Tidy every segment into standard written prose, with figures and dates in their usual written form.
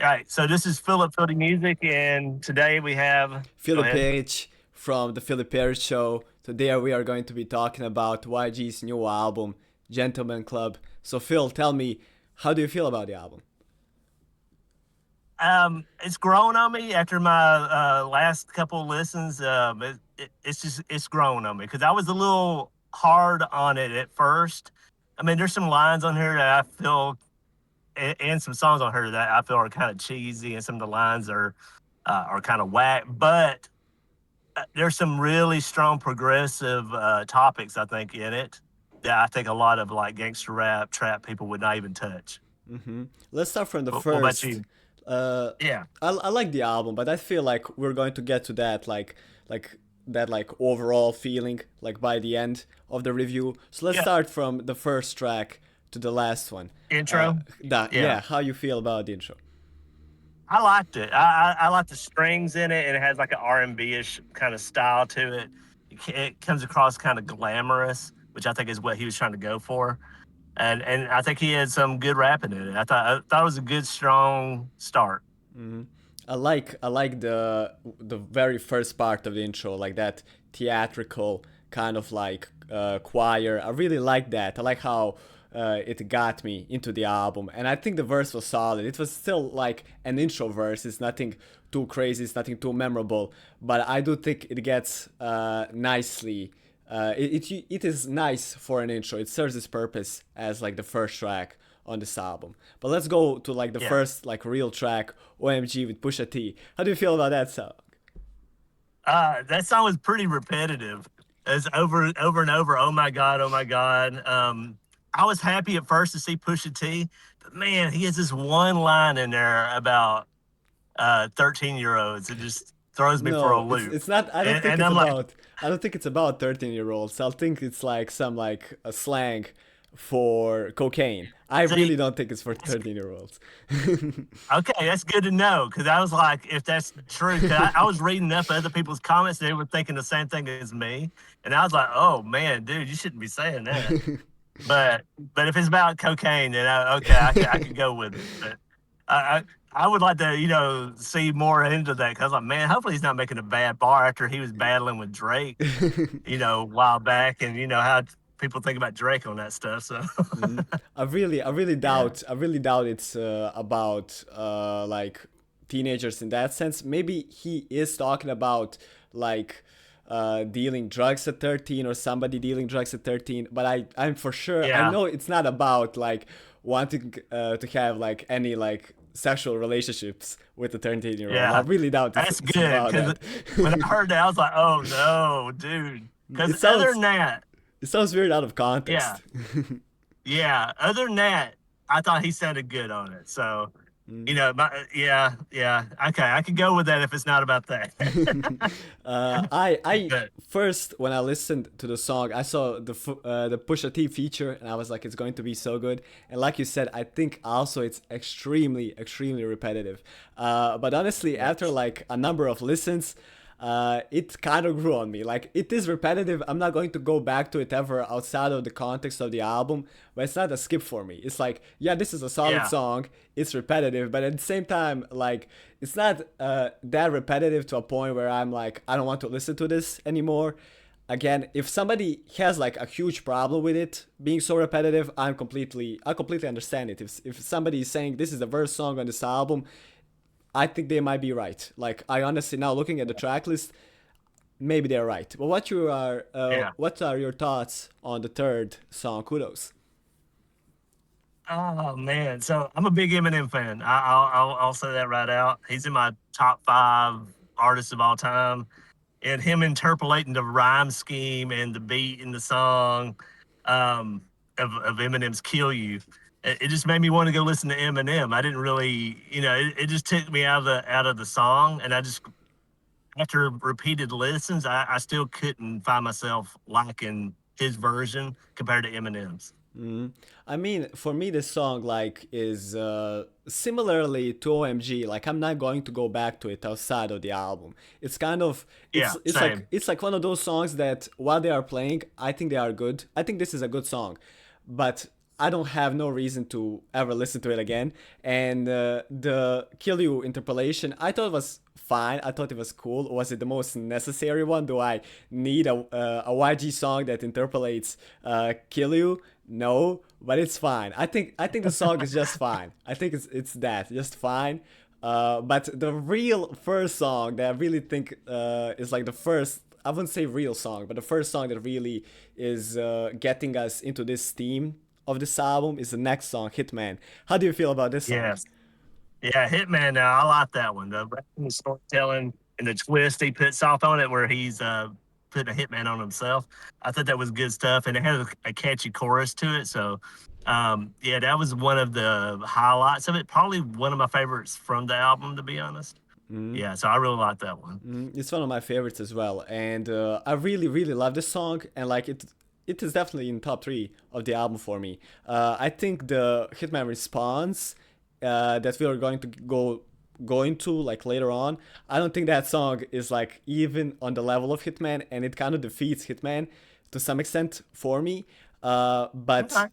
All right, so this is Philip Footy Music, and today we have. Go Filip ahead. Perić from the Filip Perić Show. Today we are going to be talking about YG's new album, Gentleman Club. So Phil, tell me, how do you feel about the album? It's grown on me after my last couple of listens. It's grown on me because I was a little hard on it at first. I mean, there's some lines on here that I feel, and some songs on here that I feel are kind of cheesy, and some of the lines are kind of whack. But there's some really strong progressive topics I think in it that I think a lot of like gangster rap trap people would not even touch. Let's start from the What about first. you? Uh, Yeah, I like the album, but I feel like we're going to get to that like that like overall feeling like by the end of the review. So let's yeah. start from the first track to the last one. Intro. Yeah, Yeah, how you feel about the intro? I liked it. I like the strings in it, and it has like an R&B ish kind of style to it. It comes across kind of glamorous, which I think is what he was trying to go for. And I think he had some good rapping in it. I thought it was a good strong start. I like the very first part of the intro, like that theatrical kind of like choir. I really like that. I like how it got me into the album, and I think the verse was solid. It was still like an intro verse. It's nothing too crazy. It's nothing too memorable, but I do think it gets nicely. It is nice for an intro. It serves its purpose as like the first track on this album. But let's go to like the Yeah. first like real track, OMG with Pusha T. How do you feel about that song? That song was pretty repetitive. It's over and over. Oh my god! Oh my god! I was happy at first to see Pusha T, but man, he has this one line in there about 13-year-olds. It just throws me for a No, it's loop, it's not. I don't think and it's I'm like, about. I don't think it's about 13-year-olds. I think it's like some like a slang for cocaine. I see, really don't think it's for 13-year-olds. okay, that's good to know because I was like, if that's true, 'cause I was reading up other people's comments, they were thinking the same thing as me, and I was like, oh man, dude, you shouldn't be saying that. But if it's about cocaine, then okay, I could go with it. But I I would like to see more into that because like man, hopefully he's not making a bad bar after he was battling with Drake, a while back, and you know how people think about Drake on that stuff. So yeah, I really doubt it's about like teenagers in that sense. Maybe he is talking about like dealing drugs at 13 or somebody dealing drugs at 13. But I'm for sure I yeah, know it's not about like wanting to have like any like sexual relationships with a 13-year-old. I yeah, really doubt that's it's good about because that. when I heard that, I was like, oh no, dude. Because it other sounds than that, it sounds weird out of yeah, context. yeah. Other than that, I thought he sounded good on it. So, yeah, yeah. Okay, I could go with that if it's not about that. I But first when I listened to the song, I saw the Pusha T feature, and I was like, it's going to be so good. And like you said, I think also it's extremely repetitive. But honestly, after yes, like a number of listens, it kind of grew on me. Like it is repetitive. I'm not going to go back to it ever outside of the context of the album, but it's not a skip for me. It's like, yeah, this is a solid yeah, song. It's repetitive, but at the same time, like it's not that repetitive to a point where I'm like, I don't want to listen to this anymore. Again, if somebody has like a huge problem with it being so repetitive, I completely understand it. If somebody is saying this is the worst song on this album, I think they might be right. Like I honestly now looking at the track list, maybe they're right. But yeah. what are your thoughts on the third song, Kudos? Oh man, so I'm a big Eminem fan. I'll say that right out. He's in my top five artists of all time, and him interpolating the rhyme scheme and the beat in the song um, of Eminem's "Kill You." It just made me want to go listen to Eminem. I didn't really, it just took me out of the song, and I just after repeated listens, I still couldn't find myself liking his version compared to Eminem's. I mean, for me, this song like is similarly to OMG. Like I'm not going to go back to it outside of the album. It's kind of Yeah, same. it's like one of those songs that while they are playing, I think they are good. I think this is a good song, but I don't have no reason to ever listen to it again. And the Kill You interpolation, I thought it was fine. I thought it was cool. Was it the most necessary one? Do I need a YG song that interpolates Kill You? No, but it's fine. I think the song is just fine. I think it's that just fine. But the real first song that I really think is like the first, I wouldn't say real song, but the first song that really is getting us into this theme of this album is the next song, Hitman. How do you feel about this song? Yes. Yeah, Hitman. Now I like that one. The rapping, the storytelling, and the twist he puts off on it, where he's putting a hitman on himself. I thought that was good stuff, and it had a catchy chorus to it. So, yeah, that was one of the highlights of it. Probably one of my favorites from the album, to be honest. Yeah, so I really like that one. It's one of my favorites as well, and I really, really love this song, and like it is definitely in top three of the album for me. I think the Hitman response that we are going to go into like later on. I don't think that song is like even on the level of Hitman, and it kind of defeats Hitman to some extent for me. Uh, but Okay.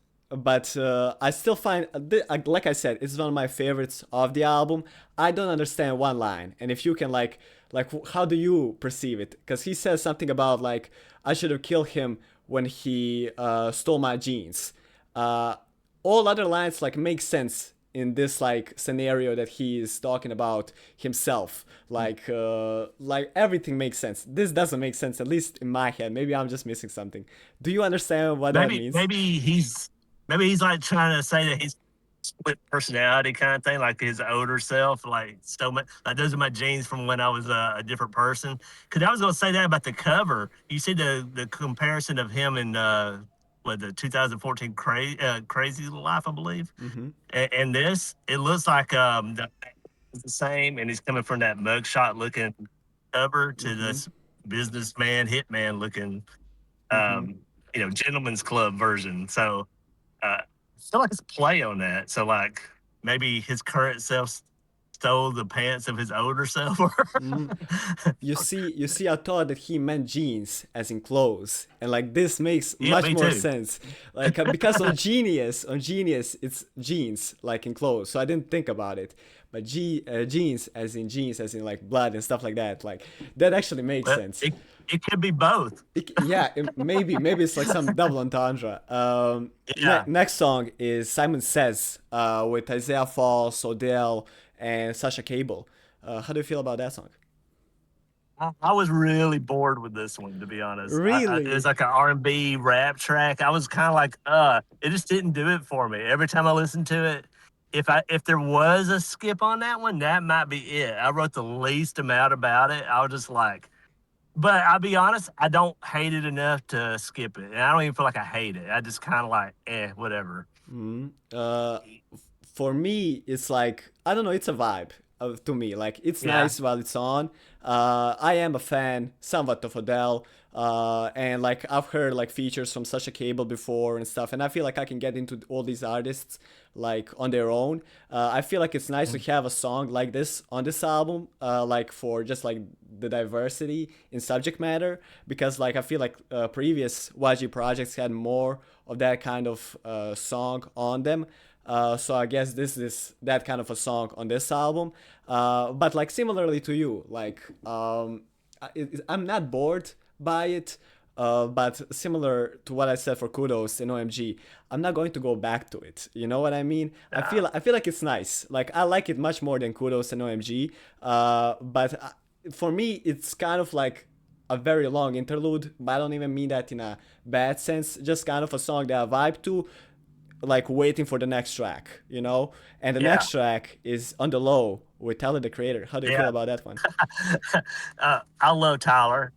I still find like I said, it's one of my favorites of the album. I don't understand one line, and if you can how do you perceive it? Because he says something about like I should have killed him when he stole my jeans. Uh, all other lines like make sense in this like scenario that he is talking about himself. Like everything makes sense. This doesn't make sense, at least in my head. Maybe I'm just missing something. Do you understand what that Maybe means? maybe he's maybe he's like trying to say that he's split personality kind of thing, like his older self, like stole my, like those are my genes from when I was a different person. Because I was gonna say that about the cover. You see the comparison of him in what the 2014 Crazy Life, I believe, and this it looks like the same, and he's coming from that mugshot looking cover to this businessman hitman looking um, gentleman's club version. So I feel like it's a play on that. So like maybe his current self stole the pants of his older self. You see, I thought that he meant jeans as in clothes, and like this makes Yeah, much me more too. sense. Like because on Genius, it's jeans like in clothes, so I didn't think about it. But jeans as in like blood and stuff like that, like that actually makes But sense. it could be both. Yeah, maybe it's like some double entendre. Yeah. Next song is Simon Says with Isaiah Falls, Odell, and Sasha Cable. How do you feel about that song? I was really bored with this one, to be honest. It was Really? like an R&B rap track. I was kind of like, it just didn't do it for me. Every time I listened to it, if there was a skip on that one, that might be it. I wrote the least amount about it. I was just like, but I'll be honest, I don't hate it enough to skip it. And I don't even feel like I hate it. I just kind of like, whatever. Uh, for me, it's like I don't know. It's a vibe to me. Like it's Yeah. nice while it's on. I am a fan somewhat of Adele, and like I've heard like features from Sasha Cable before and stuff, and I feel like I can get into all these artists like on their own. I feel like it's nice to have a song like this on this album, like for just like the diversity in subject matter, because like I feel like previous YG projects had more of that kind of song on them. So I guess this is that kind of a song on this album. But like similarly to you, like I'm not bored by it. But similar to what I said for Kudos and OMG, I'm not going to go back to it. You know what I mean? I feel like it's nice. Like I like it much more than Kudos and OMG. But for me, it's kind of like a very long interlude. But I don't even mean that in a bad sense. Just kind of a song that I vibe to, like waiting for the next track, you know? And the Yeah. next track is On the Low with Tyler the Creator. How do you feel Yeah. about that one? I love Tyler.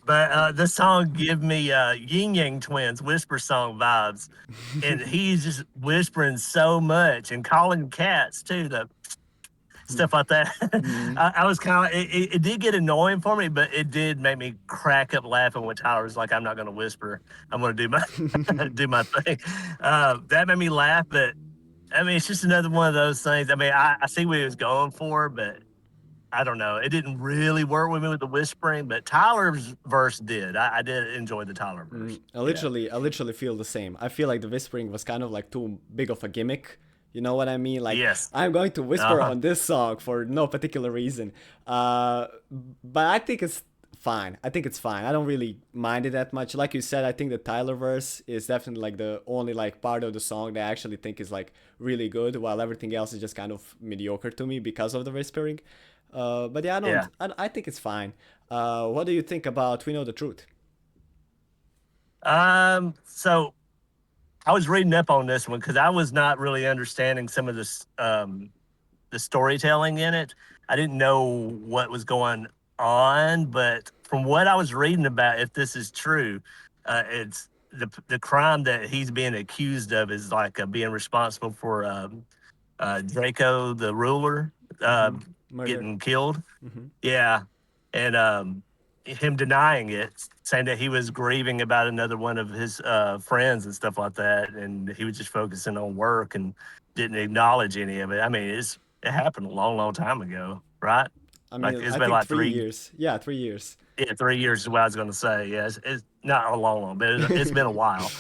But this song give me Yin Yang Twins whisper song vibes, and he's just whispering so much and calling cats too, the stuff like that. I was kind of it did get annoying for me, but it did make me crack up laughing when Tyler was like, "I'm not going to whisper. I'm going to do my do my thing." That made me laugh, but I mean, it's just another one of those things. I mean, I see what he was going for, but I don't know. It didn't really work with me with the whispering, but Tyler's verse did. I did enjoy the Tyler verse. Yeah. I literally feel the same. I feel like the whispering was kind of like too big of a gimmick. You know what I mean? Like Yes. I'm going to whisper Uh-huh. on this song for no particular reason. Uh, but I think it's fine. I think it's fine. I don't really mind it that much. Like you said, I think the Tyler verse is definitely like the only like part of the song that I actually think is like really good, while everything else is just kind of mediocre to me because of the whispering. But yeah, Yeah. I think it's fine. What do you think about We Know the Truth? So I was reading up on this one because I was not really understanding some of this the storytelling in it. I didn't know what was going on, but from what I was reading about, if this is true, it's the crime that he's being accused of is like being responsible for Draco the ruler uh, Murder. getting killed. Yeah, and him denying it, saying that he was grieving about another one of his friends and stuff like that, and he was just focusing on work and didn't acknowledge any of it. I mean, it happened a long, long time ago, right? I Like mean, it's I been think like 3 years. Yeah, 3 years. yeah, 3 years is what I was going to say. Yeah, it's not a long, long, but it's been a while.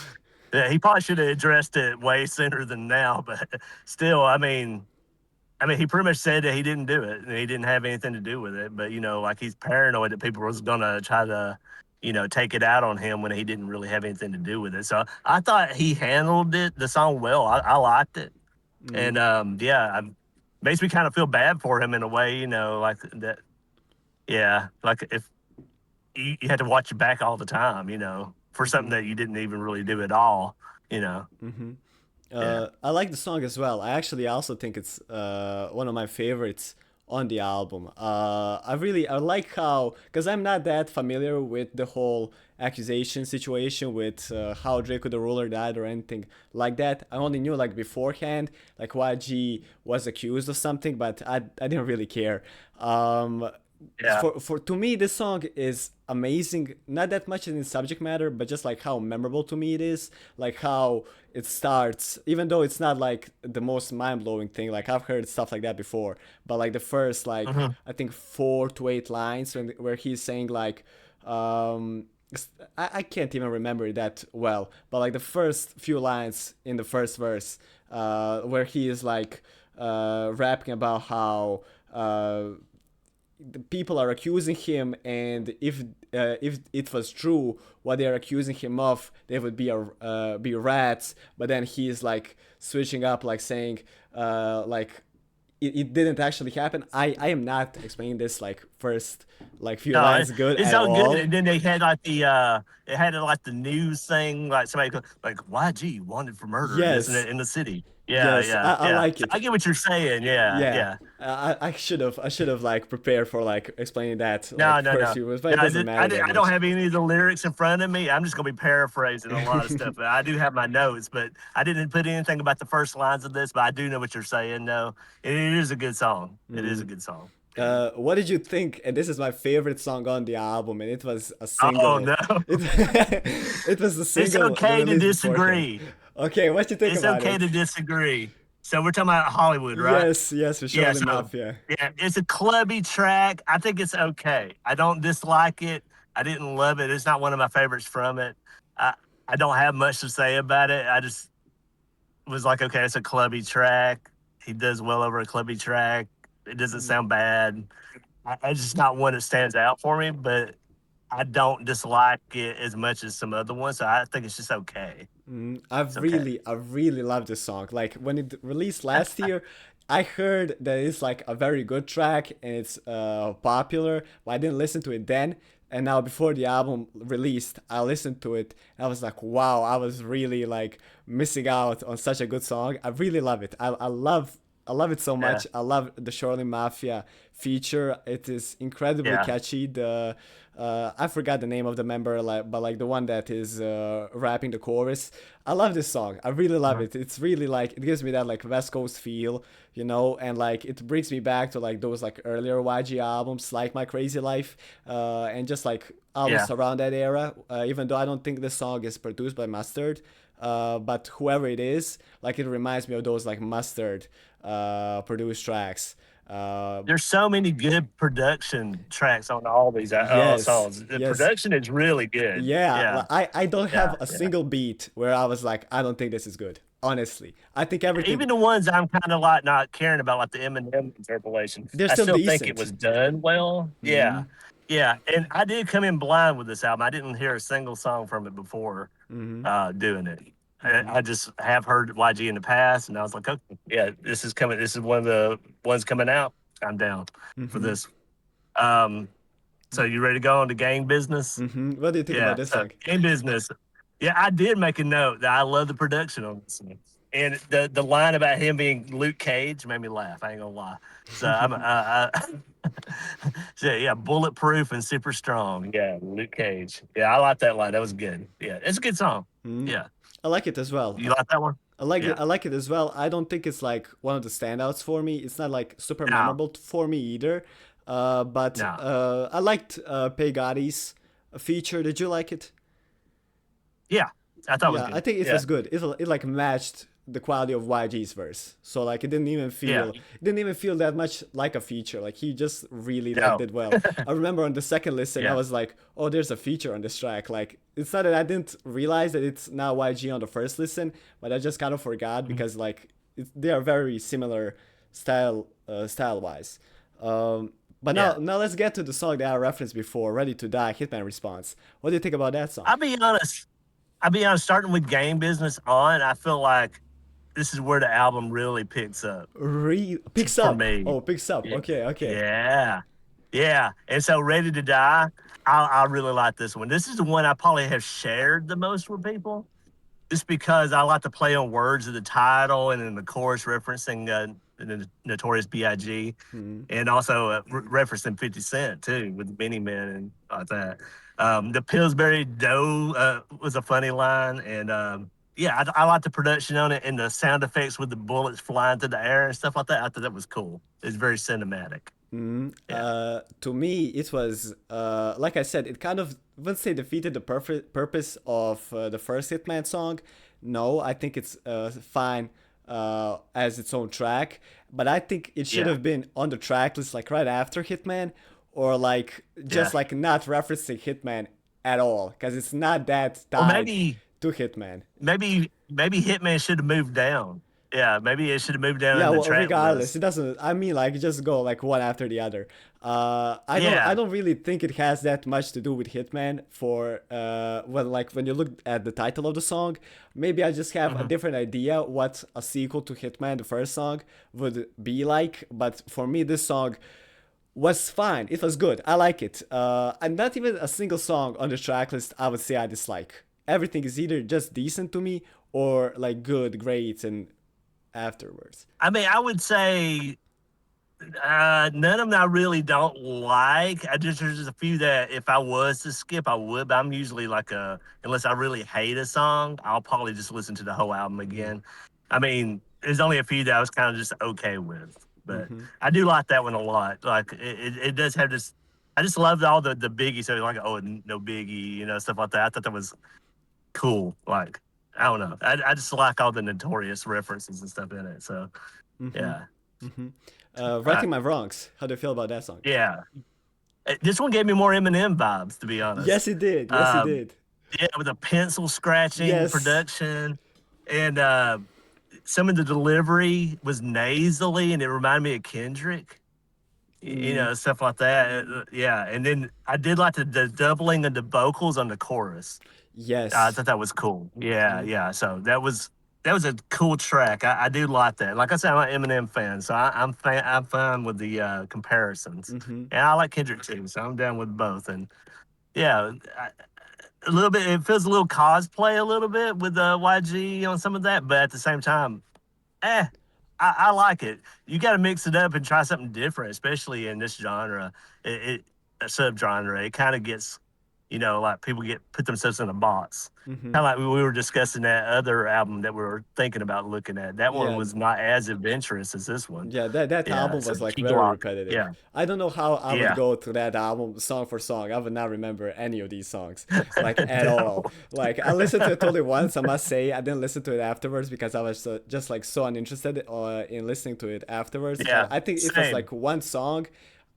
Yeah, he probably should have addressed it way sooner than now, but still, I mean, he pretty much said that he didn't do it and he didn't have anything to do with it. But like he's paranoid that people was gonna try to, take it out on him when he didn't really have anything to do with it. So I thought he handled the song well. I liked it, and yeah, makes me kind of feel bad for him in a way. Like that. Yeah, like if you had to watch your back all the time, for something that you didn't even really do at all. You know. Yeah. I like the song as well. I actually also think it's one of my favorites on the album. I like how, because I'm not that familiar with the whole accusation situation with how Draco the Ruler died or anything like that. I only knew like beforehand, like YG was accused of something, but I didn't really care. Um, Yeah. for to me this song is amazing, not that much in its subject matter, but just like how memorable to me it is, like how it starts, even though it's not like the most mind-blowing thing, like I've heard stuff like that before, but like the first like Hmm. I think 4 to 8 lines where he's saying like um I can't even remember that well, but like the first few lines in the first verse, where he is like rapping about how the people are accusing him, and if it was true what they are accusing him of, they would be rats. But then he's like switching up, like saying like it didn't actually happen. I am not explaining this like first like few No, lines good it's at so good. all. And then they had like it had like the news thing, like somebody like YG wanted for murder and this and Yes, that in the city. Yeah, yes, yeah, I yeah. like So it. I get what you're saying. Yeah, Yeah, yeah. I should have like prepared for like explaining that No, like no, first no. few words, but No, it doesn't matter that I don't much. have any of the lyrics in front of me. I'm just gonna be paraphrasing a lot of stuff. I do have my notes, but I didn't put anything about the first lines of this. But I do know what you're saying. No, it is a good song. It is a good song. Yeah. What did you think? And this is my favorite song on the album, and it was a Oh single. no, It, it was a it's single okay to released beforehand. disagree. Okay, what you think It's about okay it? to disagree. So we're talking about Hollywood, right? Yes, yes, for Yeah. surely So Mafia. yeah, it's a clubby track. I think it's okay. I don't dislike it. I didn't love it. It's not one of my favorites from it. I I don't have much to say about it. I just was like, okay, it's a clubby track. He does well over a clubby track. It doesn't sound bad. It's just not one that stands out for me, but I don't dislike it as much as some other ones. So I think it's just okay. It's okay. I really love this song. Like when it released last year, I heard that it's like a very good track and it's popular, but I didn't listen to it then. And now before the album released, I listened to it. And I was like, wow, I was really like missing out on such a good song. I really love it. I love it so Yeah. much. I love the Shirley Mafia feature. It is incredibly Yeah. catchy. The I forgot the name of the member, like, but like the one that is rapping the chorus. I love this song. I really love Mhm. it. It's really like it gives me that like West Coast feel, you know, and like it brings me back to like those like earlier YG albums, like My Crazy Life, and just like albums Yeah. around that era. Even though I don't think this song is produced by Mustard, but whoever it is, like it reminds me of those like Mustard produced tracks. There's so many good production tracks on all these Yes, songs. The yes, production is really good. yeah. Yeah, I don't yeah, have a yeah. single beat where I was like, I don't think this is good. Honestly, I think everything Even the ones I'm kind of like not caring about, like the Eminem interpolation, they're I still still think it decent. was done well. Yeah, Hmm. yeah. And I did come in blind with this album. I didn't hear a single song from it before Hmm. doing it. Hmm. I just have heard YG in the past, and I was like, okay, yeah, this is coming. This is one of the ones coming out. I'm down for Hmm. this. Um, so you ready to go on to gang business? Hmm. What do you think about Yeah. this So song? gang business. Yeah, I did make a note that I love the production on this one. And the line about him being Luke Cage made me laugh. I ain't gonna lie. So so yeah, bulletproof and super strong. Yeah, Luke Cage. Yeah, I like that line. That was good. Yeah, it's a good song. Hmm. Yeah, I like it as well. you like that one? I like it. Yeah. I like it as well. I don't think it's like one of the standouts for me. It's not like super No, memorable for me either. But no. I liked Pay Gotti's feature. Did you like it? Yeah, I thought it was Yeah, I good. think it Yeah, was good. It like matched the quality of YG's verse. So like yeah. it didn't even feel that much like a feature. Like he just really like No. did well. I remember on the second listen I Yeah. was like, "Oh, there's a feature on this track." Like it's not that I didn't realize that it's now YG on the first listen, but I just kind of forgot Mhm. because like they are very similar style wise. But Yeah. now let's get to the song that I referenced before, "Ready to Die," Hitman Response. What do you think about that song? I'll be honest. I'll be honest. Starting with game business on, I feel like this is where the album really picks up Picks for up. me. Oh, picks up. Yeah. Okay, okay. Yeah. Yeah. And so Ready to Die, I really like this one. This is the one I probably have shared the most with people just because I like to play on words of the title and in the chorus referencing the Notorious B.I.G. Hmm. and also referencing 50 Cent too with Many Men and like that. The Pillsbury Dough was a funny line. And yeah, I like the production on it and the sound effects with the bullets flying through the air and stuff like that. I thought that was cool. It's very cinematic. Hmm. Yeah. To me, it was like I said, it kind of let's say defeated the perfect purpose of the first Hitman song. No, I think it's fine as its own track, but I think it should Yeah. have been on the track list like right after Hitman, or like Yeah. just like not referencing Hitman at all, because it's not that Or tied to Hitman. maybe Hitman should have moved down. Yeah, maybe it should have moved down Yeah, in the well, track regardless, list. it doesn't. I mean, like, just go like one after the other. I don't. I Yeah. don't really think it has that much to do with Hitman. For when you look at the title of the song, maybe I just have a Hmm. different idea what a sequel to Hitman, the first song, would be like. But for me, this song was fine. It was good. I like it. And not even a single song on the track list I would say I dislike. Everything is either just decent to me or like good, great, and afterwards. I mean, I would say none of them I really don't like. There's just a few that if I was to skip, I would. But I'm usually like unless I really hate a song, I'll probably just listen to the whole album again. I mean, there's only a few that I was kind of just okay with, but Mm-hmm. I do like that one a lot. Like it does have this. I just loved all the Biggie stuff, like oh no Biggie, stuff like that. I thought that was cool. Like I don't know, I just like all the notorious references and stuff in it. So Mm-hmm. yeah, Mm-hmm. uh, Righting My Wrongs. How do you feel about that song? yeah. This one gave me more Eminem vibes, to be Yes, honest. it did. Yes, it Um, did. yeah, with a pencil scratching Yes. production, and some of the delivery was nasally, and it reminded me of Kendrick. Mm, Stuff like that. Yeah, and then I did like the doubling of the vocals on the chorus. I yes. thought that was cool. Yeah, Mm, yeah. So that was a cool track. I do like that. Like I said, I'm an Eminem fan, so I'm fine with the comparisons, mm-hmm. and I like Kendrick too, so I'm down with both. And yeah, a little bit. It feels a little cosplay, a little bit with YG on some of that, but at the same time, eh, I like it. You got to mix it up and try something different, especially in this genre. It a subgenre. It kind of gets. like people get put themselves in a box. Mm-hmm. Kind of like we were discussing that other album that we were thinking about looking at. That one Yeah, was not as adventurous as this one. yeah, that Yeah, album so was like Key very Glock. repetitive. Yeah, I don't know how I would yeah. go through that album song for song. I would not remember any of these songs, like at all. No. Like I listened to it only once, I must say. I didn't listen to it afterwards because I was just like so uninterested in listening to it afterwards. But Yeah, I think it was same. like one song.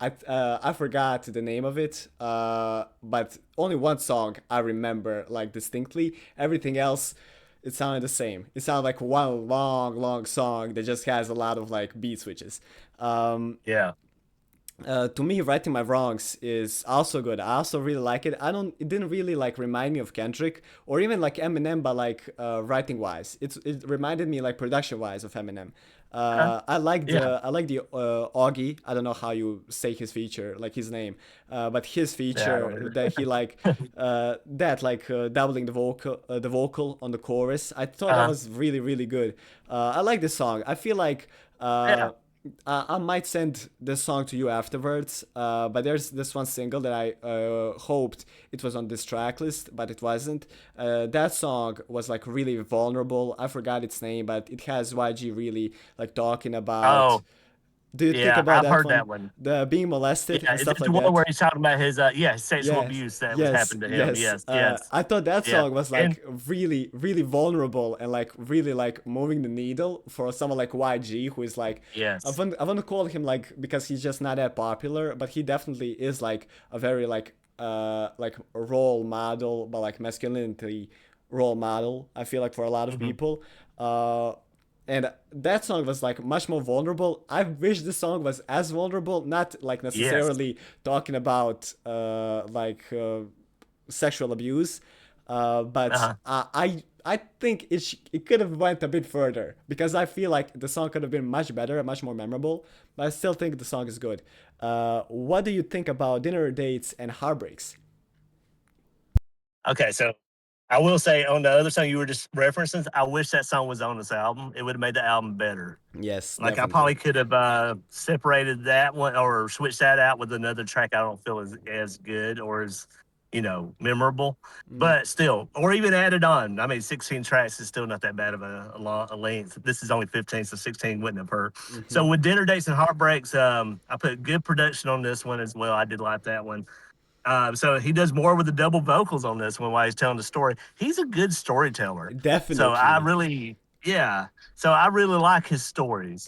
I forgot the name of it, but only one song I remember like distinctly. Everything else, it sounded the same. It sounded like one long, long song that just has a lot of like beat switches. Um, Yeah. to me, Writing My Wrongs is also good. I also really like it. I don't. It didn't really like remind me of Kendrick or even like Eminem, but like writing wise, it reminded me like production wise of Eminem. Okay. Yeah. I like the Augie. I don't know how you say his feature, like his name, but his Yeah, I don't feature either. that he like that like doubling the vocal on the chorus. I thought that Uh, was really really good. I like this song. I feel like. yeah. I might send this song to you afterwards, but there's this one single that I hoped it was on this track list, but it wasn't. That song was like really vulnerable. I forgot its name, but it has YG really like talking about. Oh, Do you think yeah. about I've that heard one? that one. The being molested Yeah. and Is stuff it the like one where that. he's talking about his yeah, sexual Yes, abuse that was yes, happened to him? yes. Yes. Yes. I thought that Yeah. song was And like really, really vulnerable and like really like moving the needle for someone like YG, who is like, yes. I want to call him like because he's just not that popular, but he definitely is like a very like a role model, but like masculinity role model. I feel like for a lot of Mhm. people. And that song was like much more vulnerable. I wish the song was as vulnerable, not like Yes. necessarily talking about sexual abuse, but Uh-huh. I think it could have went a bit further because I feel like the song could have been much better and much more memorable. But I still think the song is good. What do you think about dinner dates and heartbreaks? Okay. So I will say on the other song you were just referencing, I wish that song was on this album. It would have made the album better. Yes, Like I definitely. probably could have separated that one or switched that out with another track I don't feel as good or as memorable. Mm, But still, or even added on. I mean, 16 tracks is still not that bad of a length. This is only 15, so 16 wouldn't have hurt. hmm So with dinner dates and heartbreaks, I put good production on this one as well. I did like that one. So he does more with the double vocals on this one while he's telling the story. He's a good storyteller. So I Definitely. really, yeah. So I really like his stories.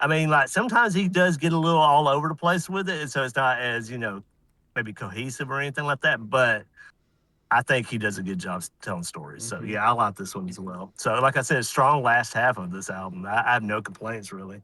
I mean, like sometimes he does get a little all over the place with it, and so it's not as maybe cohesive or anything like that. But I think he does a good job telling stories. So hmm yeah, I like this one as well. So like I said, strong last half of this album. I have no complaints really.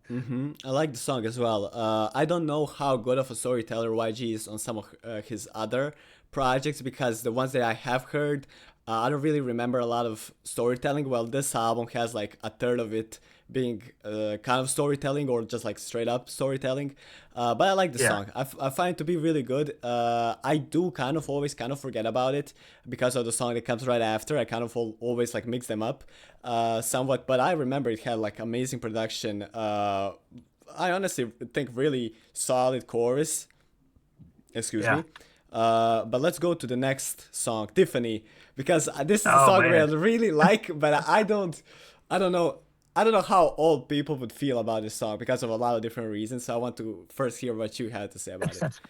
I like the song as well. I don't know how good of a storyteller YG is on some of his other projects because the ones that I have heard, I don't really remember a lot of storytelling. Well, this album has like a third of it being kind of storytelling or just like straight up storytelling. But I like the Yeah. song. I find it to be really good. I do kind of always kind of forget about it because of the song that comes right after. I kind of always like mix them up somewhat, but I remember it had like amazing production. I honestly think really solid chorus. Excuse Yeah. me. But let's go to the next song, Tiffany, because this is a Oh song where I man. really like, but I don't know, I don't know how old people would feel about this song because of a lot of different reasons. So I want to first hear what you had to say about it.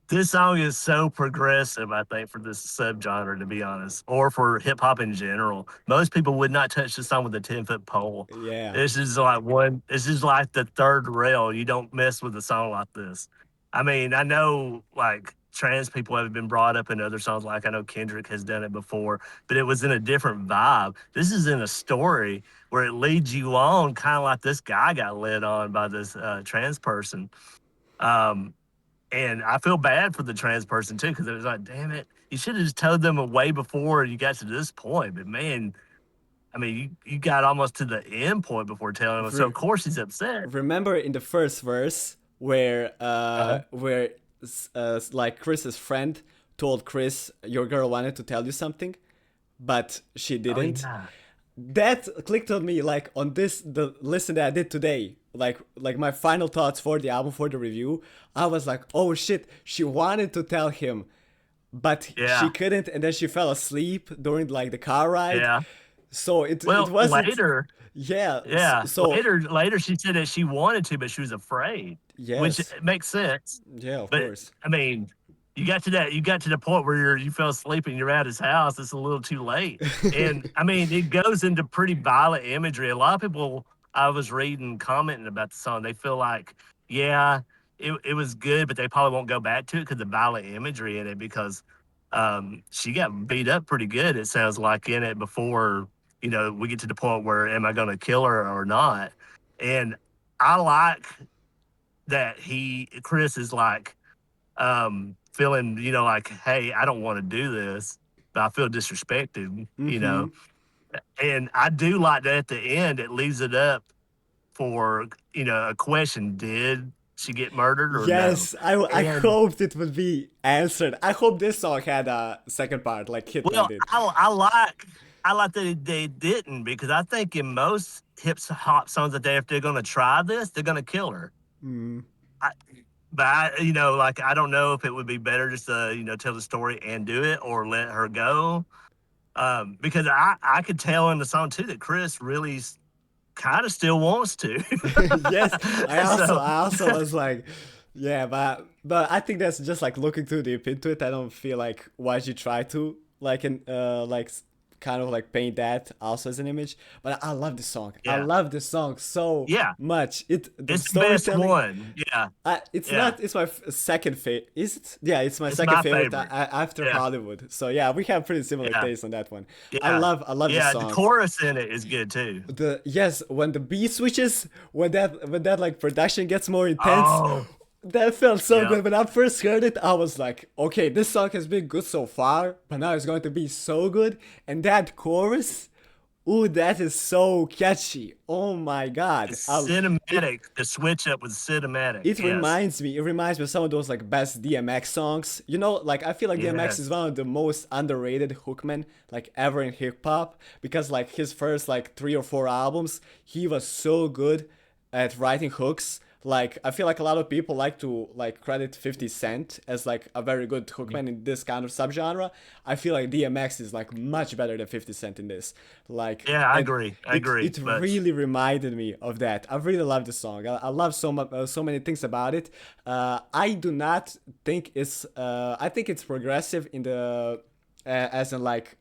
This song is so progressive, I think, for this subgenre, to be honest, or for hip hop in general. Most people would not touch this song with a 10-foot pole. Yeah, This is like this is like the third rail. You don't mess with a song like this. I mean, I know like trans people have been brought up in other songs, like I know Kendrick has done it before, but it was in a different vibe. This is in a story where it leads you on, kind of like this guy got led on by this trans person. Um, and I feel bad for the trans person too, because it was like, damn it, you should have just told them way before you got to this point. But man, I mean, you got almost to the end point before telling him. So Re- of course he's upset. remember in the first verse Uh-huh. where like Chris's friend told Chris your girl wanted to tell you something, but she Oh didn't. yeah. That clicked on me like on this the listen that I did today. Like my final thoughts for the album for the review. I was like, oh shit, she wanted to tell him but she Yeah. couldn't, and then she fell asleep during like the car ride. Yeah. So it Well, wasn't. later, Yeah. yeah, So later she said that she wanted to, but she was afraid, which yes. makes sense. Yeah, of But course. I mean, you got to the point where you fell asleep and you're at his house. It's a little too late. And I mean, it goes into pretty violent imagery. A lot of people I was reading commenting about the song, they feel like, yeah, it was good, but they probably won't go back to it because the violent imagery in it because she got beat up pretty good, it sounds like, in it before, we get to the point where am I gonna kill her or not? And I like that Chris is like feeling, like, hey, I don't want to do this, but I feel disrespected, Mm-hmm. and I do like that at the end it leaves it up for, a question: did she get murdered or no? Yes, I And hoped it would be answered. I hope this song had a second part, like Hitman well, did. I like that they didn't, because I think in most hip hop songs that if they're gonna try this, they're gonna kill her. Mm. I, but like, I don't know if it would be better just to, tell the story and do it, or let her go. Because I could tell in the song too that Chris really kind of still wants to. Yes, So I also was like, yeah, but I think that's just like looking too deep into it. I don't feel like why would you try to like kind of like paint that also as an image. But I love this song. I yeah, love this song so yeah, much. The it's the best storytelling. one. Yeah, It's yeah, not. It's my second favorite. Is it? Yeah, it's my it's second my favorite favorite. after Yeah, Hollywood. So yeah, we have pretty similar yeah, tastes on that one. yeah, I love this yeah. The song. chorus in it is good too. The yes, when the beat switches, when that like production gets more intense, Oh, that felt so yeah. good. When I first heard it, I was like, okay, this song has been good so far, but now it's going to be so good. And that chorus, ooh, that is so catchy. Oh my god. It's It cinematic. The switch up was cinematic. Yes, it reminds me of some of those like best DMX songs. You know, like I feel like DMX is yes, one of the most underrated hookmen like ever in hip hop because like his first like 3 or 4 albums, he was so good at writing hooks. Like I feel like a lot of people like to like credit 50 Cent as like a very good hookman in this kind of subgenre. I feel like DMX is like much better than 50 Cent in this. Like yeah. I and agree. I it agree. Much. really reminded me of that. I really love the song. I love so much, so many things about it. I do not think it's. I think it's progressive in the as in like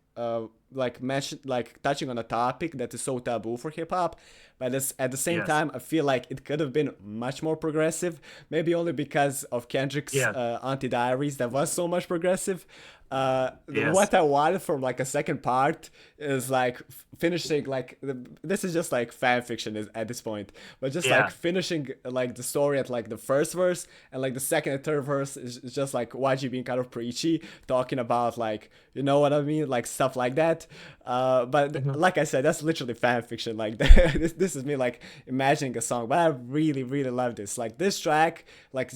mention like touching on a topic that is so taboo for hip hop. But at the same Yes, time, I feel like it could have been much more progressive. Maybe only because of Kendrick's yes, Anti Diaries that was so much progressive. yes. What I wanted from like a second part is like finishing like this is just like fan fiction at this point, but just like Yeah, finishing like the story at like the first verse and like the second and third verse is just like YG being kind of preachy, talking about like you know what I mean, like stuff like that. But mhm, like I said, that's literally fan fiction. Like this is me like imagining a song, but I really love this. Like this track, like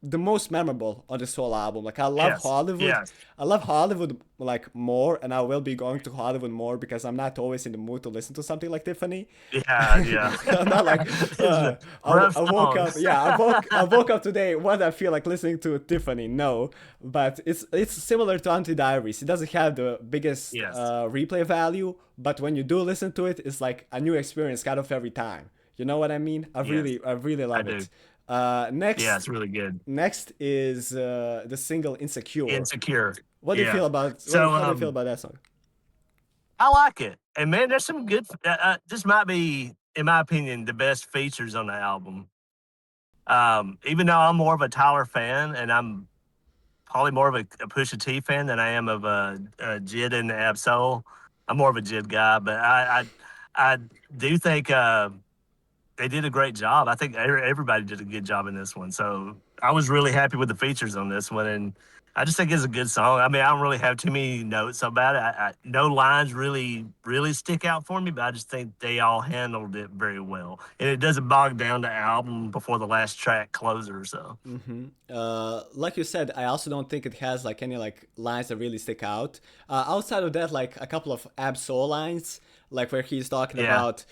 the most memorable on this whole album. Like I love yes, Hollywood. yes. I love Hollywood like more, and I will be going to Hollywood more because I'm not always in the mood to listen to something like Tiffany. Yeah, yeah. I'm not like It's a rough I woke song. up. Yeah, I woke up today. What I feel like listening to Tiffany? No, but it's similar to Anti Diaries. It doesn't have the biggest Yes, replay value, but when you do listen to it, it's like a new experience kind of every time. You know what I mean? yes, I really I love do. it. Yeah, it's really good. Next is the single "Insecure." Insecure. What do you Yeah. feel about So, how do you feel about that song? I like it, and man, there's some good. This might be, in my opinion, the best features on the album. Even though I'm more of a Tyler fan, and I'm probably more of a Pusha T fan than I am of a Jid and Absol. I'm more of a Jid guy, but I do think they did a great job. I think everybody did a good job in this one. So I was really happy with the features on this one, and I just think it's a good song. I mean, I don't really have too many notes about it. No lines really stick out for me, but I just think they all handled it very well, and it doesn't bog down the album before the last track closer. So Like you said, I also don't think it has like any like lines that really stick out. Outside of that, like a couple of Ab-Soul lines, like where he's talking yeah, about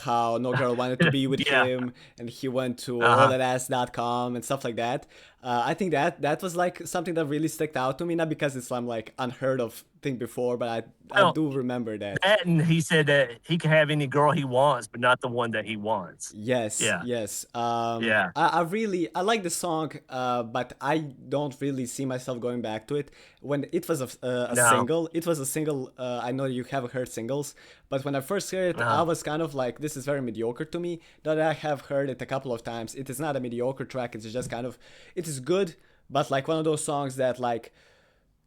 how no girl wanted to be with yeah, him and he went to uh huh, allthatass.com and stuff like that. I think that was like something that really stuck out to me, not because it's some like unheard of thing before, but I Well, do remember that. that and he said that he can have any girl he wants, but not the one that he wants. Yes, Yeah, yes. yeah, I really I like the song, but I don't really see myself going back to it. When it was a no, single, it was a single. I know you haven't heard singles, but when I first heard it, I no. was kind of like, this is very mediocre to me. That I have heard it a couple of times. It is not a mediocre track. It's just kind of, it is good, but like one of those songs that like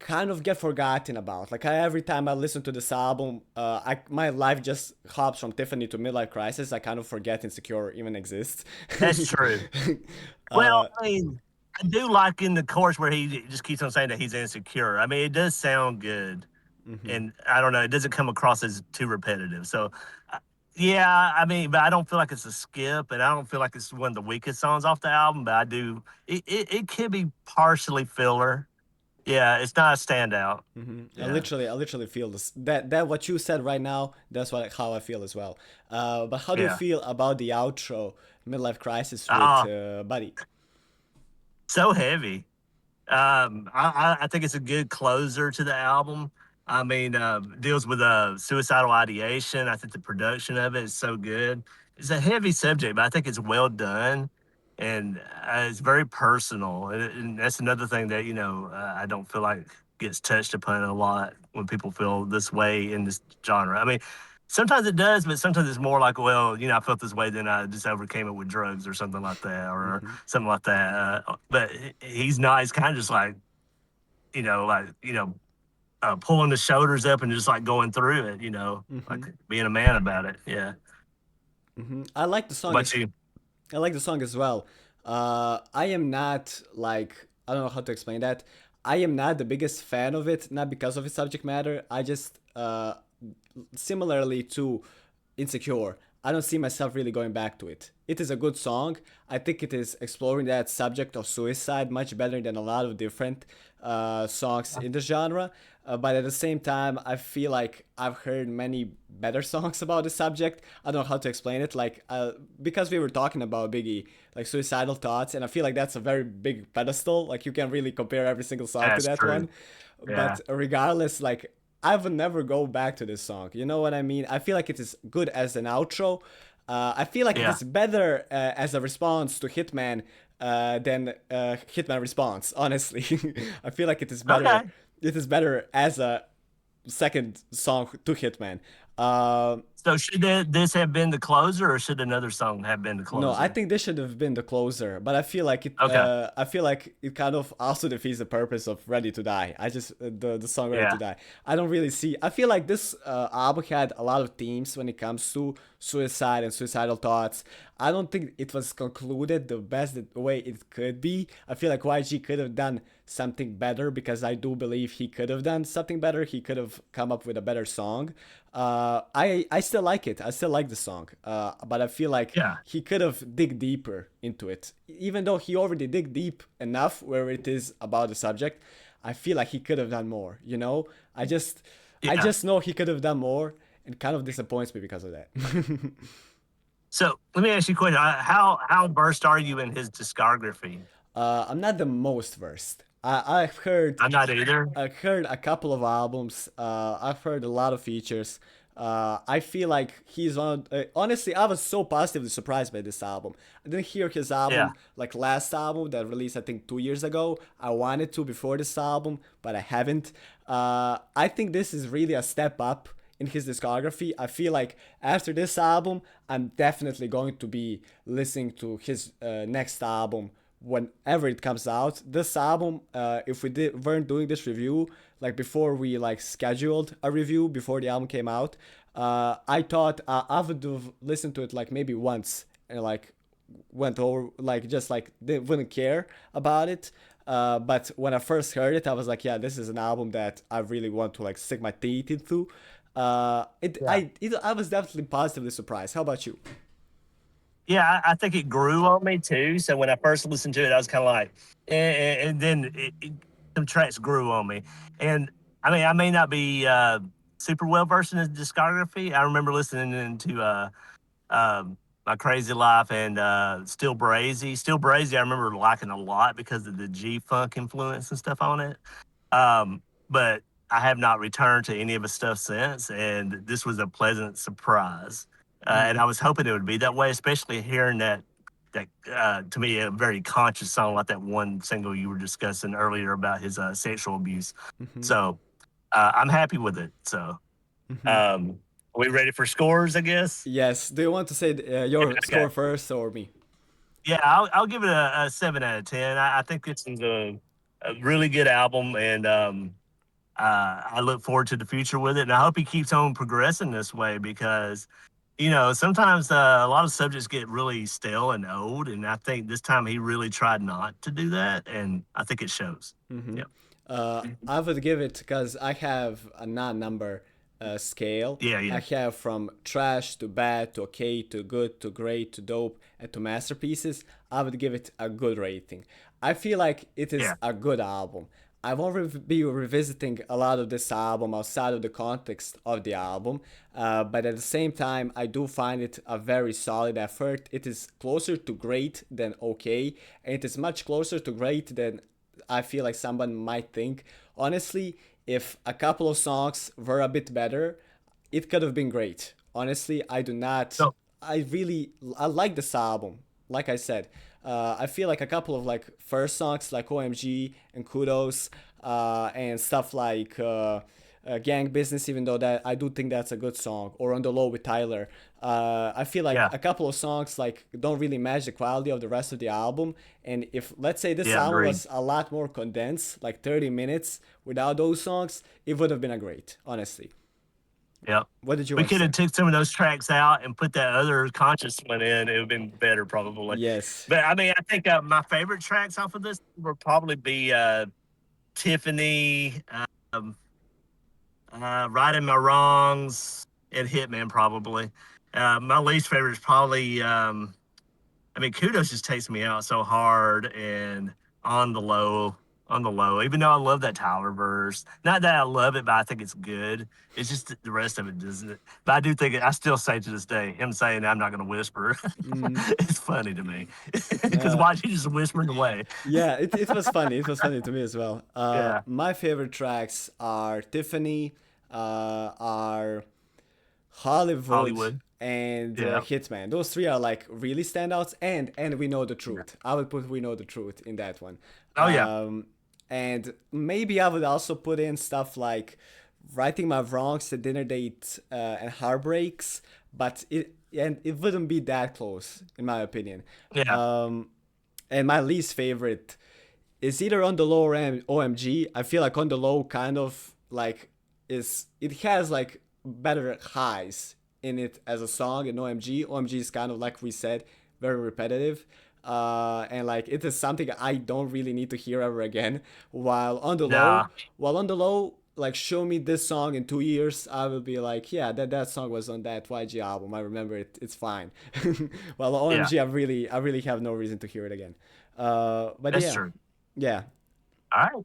kind of get forgotten about. Like every time I listen to this album, my life just hops from Tiffany to Midlife Crisis. I kind of forget Insecure even exists. That's true. Well, uh, I mean, I do like in the chorus where he just keeps on saying that he's insecure. I mean, it does sound good, and I don't know, it doesn't come across as too repetitive. So, uh, yeah, I mean, but I don't feel like it's a skip, and I don't feel like it's one of the weakest songs off the album. But I do. It could be partially filler. Yeah, it's not a standout. Yeah. I literally feel this. That what you said right now. That's what how I feel as well. But how do you Yeah. feel about the outro, Midlife Crisis with Ah, Buddy? so heavy. I think it's a good closer to the album. I mean, deals with suicidal ideation. I think the production of it is so good. It's a heavy subject, but I think it's well done, and it's very personal. And that's another thing that I don't feel like gets touched upon a lot when people feel this way in this genre. I mean, sometimes it does, but sometimes it's more like, well, I felt this way, then I just overcame it with drugs or something like that, or Hmm. something like that. But he's not. He's kind of just like, pulling the shoulders up and just like going through it. Like Hmm. being a man about it. Yeah. Hmm. I like the What song. about you? I like the song as well. I am not like, I don't know how to explain that. I am not the biggest fan of it, not because of its subject matter. I just similarly to Insecure, I don't see myself really going back to it. It is a good song. I think it is exploring that subject of suicide much better than a lot of different songs in the genre. But at the same time, I feel like I've heard many better songs about the subject. I don't know how to explain it. Like, because we were talking about Biggie, like suicidal thoughts, and I feel like that's a very big pedestal. Like, you can really compare every single song to That's that true. one. Yeah. But regardless, like, I would never go back to this song. You know what I mean? I feel like it is good as an outro. I feel like it Yeah. is better as a response to Hitman than Hitman Response. Honestly, I feel like it is better. Okay. It is better as a second song to Hitman. Uh, So should this have been the closer, or should another song have been the No, I closer? think this should have been the closer, but I feel like it. Okay. I feel like it kind of also defeats the purpose of "Ready to Die." I just the song "Ready to Yeah. Die." I don't really see. I feel like this album had a lot of themes when it comes to suicide and suicidal thoughts. I don't think it was concluded the best way it could be. I feel like YG could have done something better because I do believe he could have done something better. He could have come up with a better song. I still like it. I still like the song. But I feel like Yeah. he could have dig deeper into it. Even though he already dig deep enough where it is about the subject, I feel like he could have done more. You know, I Yeah. just know he could have done more, and kind of disappoints me because of that. So let me ask you a question. How versed are you in his discography? I'm not the most versed. I've heard I'm not either. I've heard a couple of albums. I've heard a lot of features. I feel like he's on. Honestly, I was so positively surprised by this album. I didn't hear his Yeah. album like last album that released I think 2 years ago. I wanted to before this album, but I haven't. I think this is really a step up in his discography. I feel like after this album, I'm definitely going to be listening to his next album whenever it comes out. This album, if weren't doing this review, like before we like scheduled a review before the album came out, I thought I would have listened to it like maybe once and like went over like just like they wouldn't care about it. But when I first heard it, I was like, yeah, this is an album that I really want to like stick my teeth into. Yeah. I was definitely positively surprised. How about you? Yeah, I think it grew on me too. So when I first listened to it, I was kind of like, and then some tracks grew on me. And I mean, I may not be super well versed in his discography. I remember listening to um, My Crazy Life and Still Brazy. Still Brazy, I remember liking a lot because of the G Funk influence and stuff on it. But I have not returned to any of his stuff since, and this was a pleasant surprise. And Mm-hmm. I was hoping it would be that way, especially hearing that to me a very conscious song like that one single you were discussing earlier about his sexual abuse. Mm-hmm. So I'm happy with it. So Mm-hmm. are we ready for scores? I guess. Yes. Do you want to say your Okay. score first or me? Yeah, I'll give it a 7 out of 10. I think this is a really good album, and I look forward to the future with it. And I hope he keeps on progressing this way because sometimes a lot of subjects get really stale and old, and I think this time he really tried not to do that, and I think it shows. Mm-hmm. Yeah, I would give it because I have a non-number scale. yeah, I yeah, have from trash to bad to okay to good to great to dope and to masterpieces. I would give it a good rating. I feel like it is yeah. a good album. I won't be revisiting a lot of this album outside of the context of the album, but at the same time, I do find it a very solid effort. It is closer to great than okay, and it is much closer to great than I feel like someone might think. Honestly, if a couple of songs were a bit better, it could have been great. Honestly, I do not. So I like this album. Like I said, I feel like a couple of like first songs like OMG and Kudos, and stuff like Gang Business, even though that I do think that's a good song, or On the Low with Tyler. I feel like yeah, a couple of songs like don't really match the quality of the rest of the album. And if let's say this yeah, album agreed. was a lot more condensed, like 30 minutes without those songs, it would have been a great, honestly. Yeah. What did you We want to could have say? took some of those tracks out and put that other conscious one in. It would have been better, probably. Yes. But I mean, I think my favorite tracks off of this would probably be Tiffany, Righting My Wrongs, and Hitman, probably. My least favorite is probably, I mean, Kudos just takes me out so hard and on the low, on the low, even though I love that Tyler verse. Not that I love it, but I think it's good. It's just that the rest of it doesn't. But I do think I still say to this day, him saying I'm not going to whisper, Mm, it's funny to me because uh, why she just whispering away? yeah, it was funny. It was funny to me as well. Yeah, My favorite tracks are Tiffany, are Hollywood, Hollywood. and Yeah, Hitman. Those three are like really standouts. And We Know the yeah. Truth. I would put We Know the Truth in that one. Oh yeah, And maybe I would also put in stuff like Writing My Wrongs, The Dinner Date, and Heartbreaks. But it wouldn't be that close in my opinion. yeah. Um, and my least favorite is either On the Low or OMG. I feel like On the Low kind of like it has like better highs in it as a song, and OMG is kind of like we said, very repetitive. And like it is something I don't really need to hear ever again. Nah, While on the low, like show me this song in 2 years, I will be like, yeah, that song was on that YG album. I remember it. It's fine. While yeah. OMG, I really have no reason to hear it again. But That's yeah, true. yeah, All right.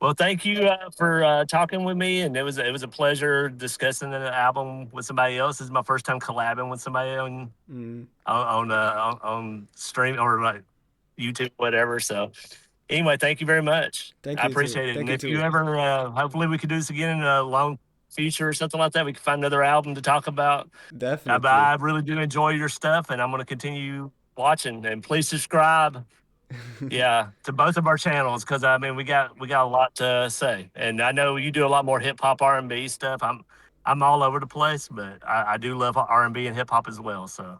Well, thank you for talking with me, and it was a pleasure discussing the album with somebody else. This is my first time collabing with somebody mm, on stream or like YouTube, whatever. So, anyway, thank you very much. thank I you too. appreciate it. Thank And you if you too. ever, hopefully, we could do this again in a long future or something like that. We can find another album to talk about. But Definitely. I really do enjoy your stuff, and I'm going to continue watching. And please subscribe. Yeah, to both of our channels because I mean we got a lot to say, and I know you do a lot more hip hop R&B stuff. I'm all over the place, but I do love R&B and hip hop as well. So